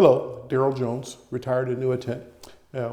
Hello, Daryl Jones, retired annuitant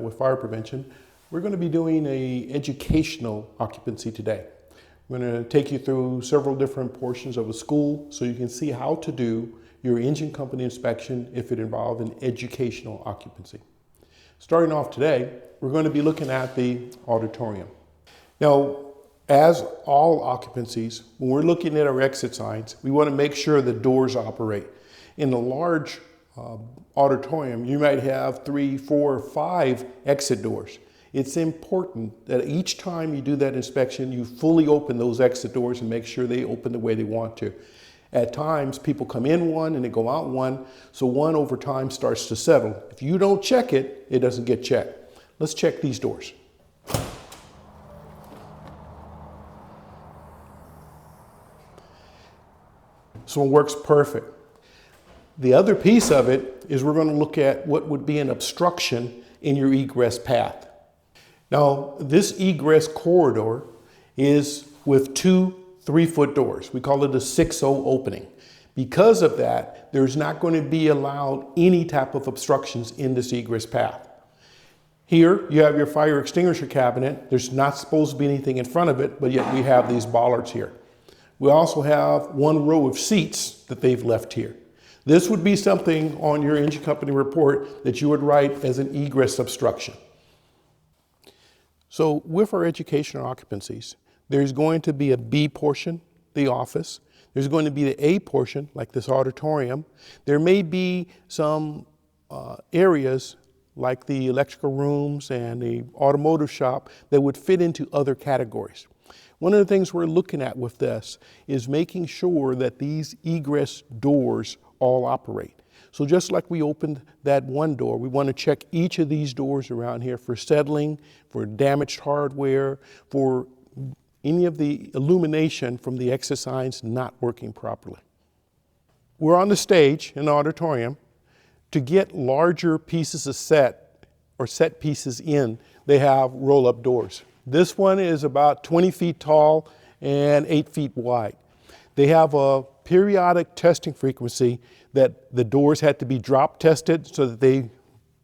with fire prevention. We're going to be doing an educational occupancy today. I'm going to take you through several different portions of a school so you can see how to do your engine company inspection if it involved an educational occupancy. Starting off today, we're going to be looking at the auditorium. Now, as all occupancies, when we're looking at our exit signs, we want to make sure the doors operate. In a large auditorium, you might have 3, 4, 5 exit doors. It's important that each time you do that inspection, you fully open those exit doors and make sure they open the way they want to. At times, people come in one and they go out one, so one over time starts to settle. If you don't check it, it doesn't get checked. Let's check these doors. This one works perfect. The other piece of it is we're going to look at what would be an obstruction in your egress path. Now, this egress corridor is with 2 3-foot doors. We call it a 6-0 opening. Because of that, there's not going to be allowed any type of obstructions in this egress path. Here, you have your fire extinguisher cabinet. There's not supposed to be anything in front of it, but yet we have these bollards here. We also have 1 row of seats that they've left here. This would be something on your engine company report that you would write as an egress obstruction. So with our educational occupancies, there's going to be a B portion, the office. There's going to be the A portion, like this auditorium. There may be some areas like the electrical rooms and the automotive shop that would fit into other categories. One of the things we're looking at with this is making sure that these egress doors all operate. So just like we opened that one door, we want to check each of these doors around here for settling, for damaged hardware, for any of the illumination from the exit signs not working properly. We're on the stage in the auditorium. To get larger pieces of set pieces in, they have roll-up doors. This one is about 20 feet tall and 8 feet wide. They have a periodic testing frequency that the doors had to be drop tested so that they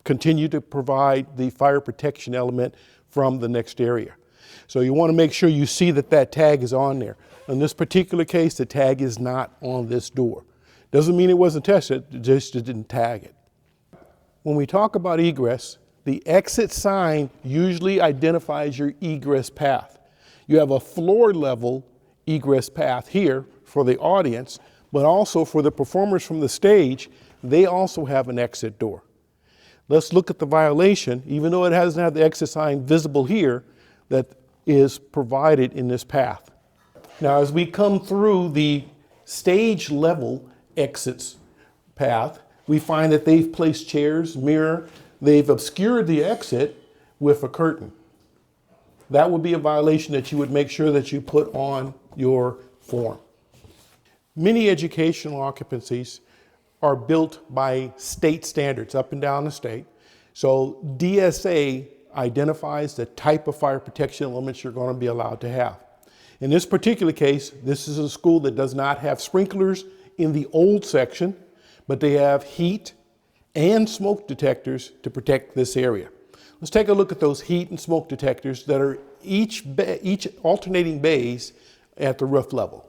continue to provide the fire protection element from the next area. So you want to make sure you see that that tag is on there. In this particular case, the tag is not on this door. Doesn't mean it wasn't tested, it just didn't tag it. When we talk about egress, the exit sign usually identifies your egress path. You have a floor level egress path here for the audience, but also for the performers from the stage, they also have an exit door. Let's look at the violation, even though it doesn't have the exit sign visible here, that is provided in this path. Now, as we come through the stage level exits path, we find that they've placed chairs, mirror, they've obscured the exit with a curtain. That would be a violation that you would make sure that you put on your form. Many educational occupancies are built by state standards up and down the state. So DSA identifies the type of fire protection elements you're going to be allowed to have. In this particular case, this is a school that does not have sprinklers in the old section, but they have heat and smoke detectors to protect this area. Let's take a look at those heat and smoke detectors that are each alternating bays at the roof level.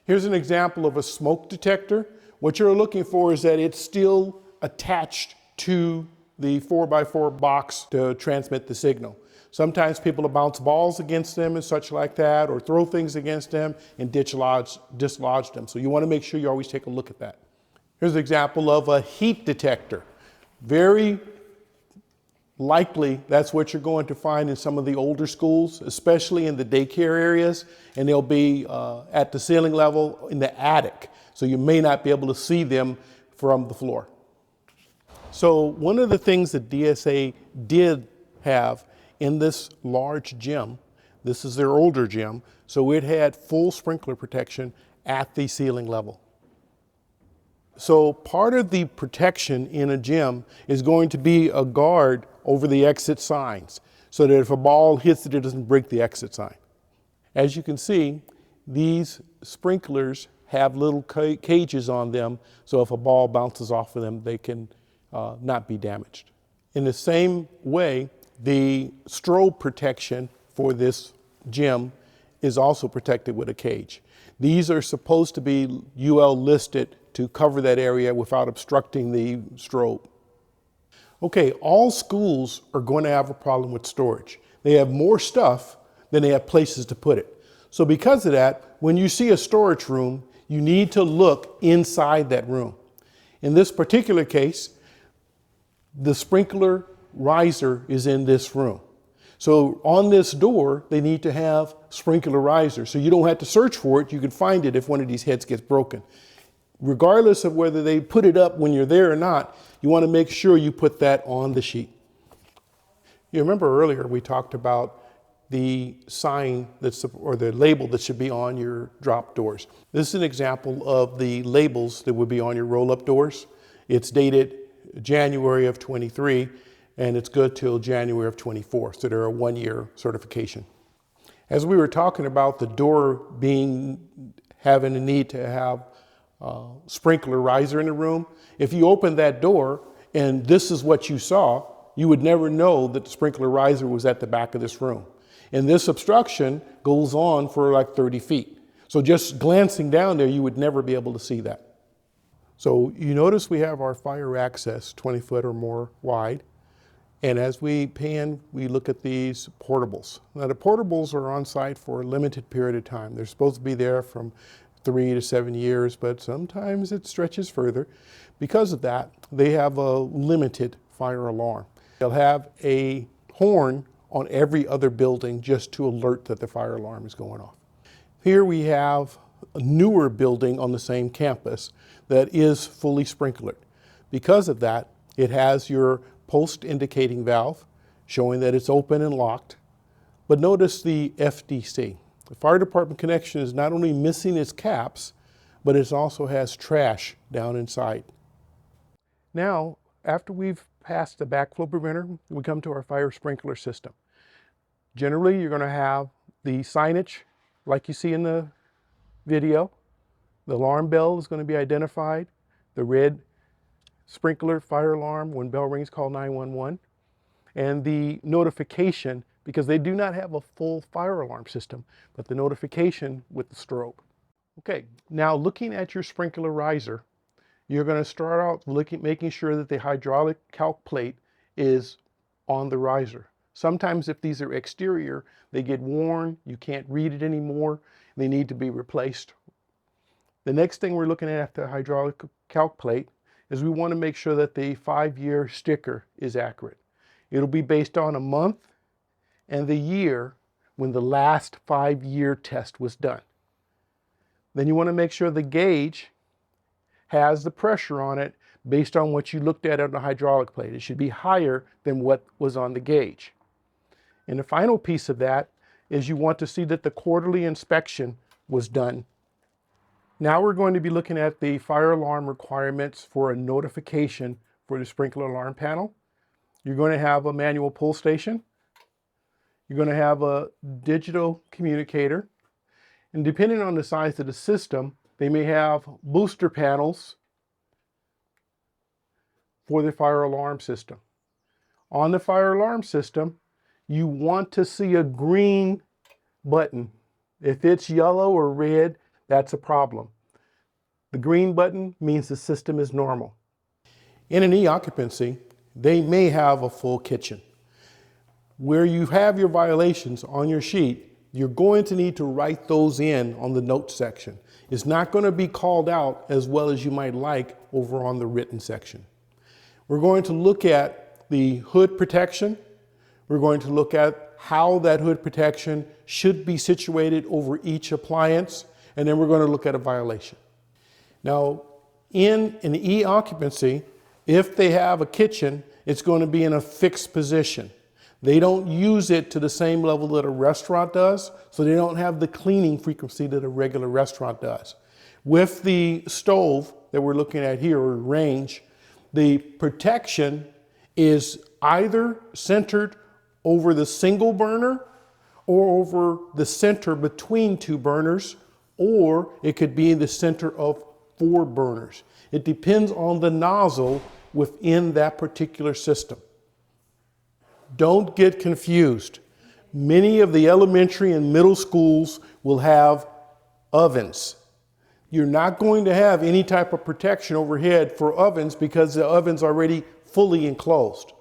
Here's an example of a smoke detector. What you're looking for is that it's still attached to the 4x4 box to transmit the signal. Sometimes people will bounce balls against them and such like that, or throw things against them and dislodge them. So you want to make sure you always take a look at that. Here's an example of a heat detector. Very likely that's what you're going to find in some of the older schools, especially in the daycare areas, and they'll be at the ceiling level in the attic. So you may not be able to see them from the floor. So one of the things that DSA did have in this large gym, this is their older gym, so it had full sprinkler protection at the ceiling level. So part of the protection in a gym is going to be a guard over the exit signs so that if a ball hits it, it doesn't break the exit sign. As you can see, these sprinklers have little cages on them, so if a ball bounces off of them, they can not be damaged. In the same way, the strobe protection for this gym is also protected with a cage. These are supposed to be UL listed to cover that area without obstructing the strobe. Okay, all schools are going to have a problem with storage. They have more stuff than they have places to put it. So because of that, when you see a storage room, you need to look inside that room. In this particular case, the sprinkler riser is in this room. So on this door, they need to have sprinkler riser. So you don't have to search for it. You can find it if one of these heads gets broken. Regardless of whether they put it up when you're there or not, you want to make sure you put that on the sheet. You remember earlier we talked about the sign or the label that should be on your drop doors. This is an example of the labels that would be on your roll-up doors. It's dated January of 23 and it's good till January of 24. So they're a 1-year certification. As we were talking about the door having a need to have sprinkler riser in the room, if you open that door and this is what you saw, you would never know that the sprinkler riser was at the back of this room. And this obstruction goes on for like 30 feet. So just glancing down there, you would never be able to see that. So you notice we have our fire access 20 foot or more wide. And as we pan, we look at these portables. Now the portables are on site for a limited period of time. They're supposed to be there from 3 to 7 years, but sometimes it stretches further. Because of that, they have a limited fire alarm. They'll have a horn on every other building just to alert that the fire alarm is going off. Here we have a newer building on the same campus that is fully sprinklered. Because of that, it has your post indicating valve showing that it's open and locked. But notice the FDC. The fire department connection is not only missing its caps, but it also has trash down inside. Now, after we've passed the backflow preventer, we come to our fire sprinkler system. Generally, you're going to have the signage like you see in the video. The alarm bell is going to be identified. The red sprinkler fire alarm when bell rings, call 911. And the notification, because they do not have a full fire alarm system, but the notification with the strobe. Okay, now looking at your sprinkler riser, you're going to start out making sure that the hydraulic calc plate is on the riser. Sometimes if these are exterior, they get worn, you can't read it anymore, they need to be replaced. The next thing we're looking at the hydraulic calc plate is we want to make sure that the 5-year sticker is accurate. It'll be based on a month and the year when the last 5-year test was done. Then you want to make sure the gauge has the pressure on it based on what you looked at on the hydraulic plate. It should be higher than what was on the gauge. And the final piece of that is you want to see that the quarterly inspection was done. Now we're going to be looking at the fire alarm requirements for a notification for the sprinkler alarm panel. You're going to have a manual pull station. You're going to have a digital communicator. And depending on the size of the system, they may have booster panels for the fire alarm system. On the fire alarm system, you want to see a green button. If it's yellow or red, that's a problem. The green button means the system is normal. In an e-occupancy, they may have a full kitchen. Where you have your violations on your sheet, you're going to need to write those in on the notes section. It's not going to be called out as well as you might like over on the written section. We're going to look at the hood protection. We're going to look at how that hood protection should be situated over each appliance, and then we're going to look at a violation. Now, in an e-occupancy, if they have a kitchen, it's going to be in a fixed position. They don't use it to the same level that a restaurant does, so they don't have the cleaning frequency that a regular restaurant does. With the stove that we're looking at here, or range, the protection is either centered over the single burner or over the center between 2 burners, or it could be in the center of 4 burners. It depends on the nozzle within that particular system. Don't get confused. Many of the elementary and middle schools will have ovens. You're not going to have any type of protection overhead for ovens because the oven's already fully enclosed.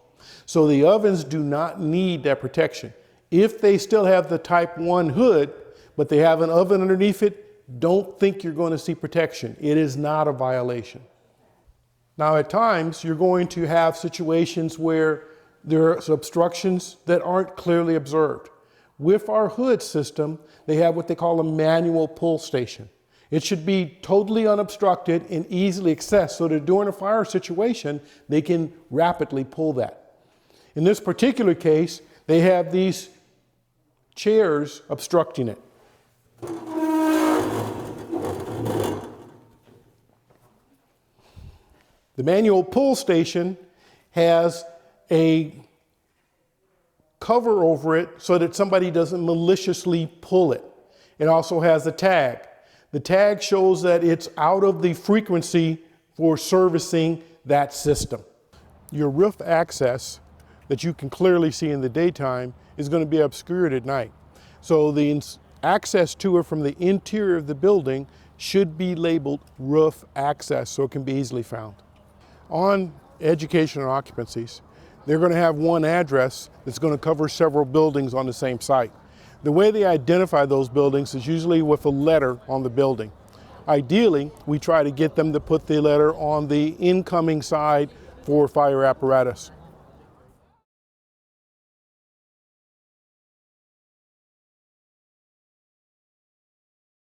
So the ovens do not need that protection. If they still have the type 1 hood, but they have an oven underneath it, don't think you're going to see protection. It is not a violation. Now at times you're going to have situations where there are obstructions that aren't clearly observed. With our hood system, they have what they call a manual pull station. It should be totally unobstructed and easily accessed so that during a fire situation, they can rapidly pull that. In this particular case, they have these chairs obstructing it. The manual pull station has a cover over it so that somebody doesn't maliciously pull it. It also has a tag. The tag shows that it's out of the frequency for servicing that system. Your roof access that you can clearly see in the daytime is going to be obscured at night. So the access to it from the interior of the building should be labeled roof access so it can be easily found. On education and occupancies, they're going to have one address that's going to cover several buildings on the same site. The way they identify those buildings is usually with a letter on the building. Ideally, we try to get them to put the letter on the incoming side for fire apparatus.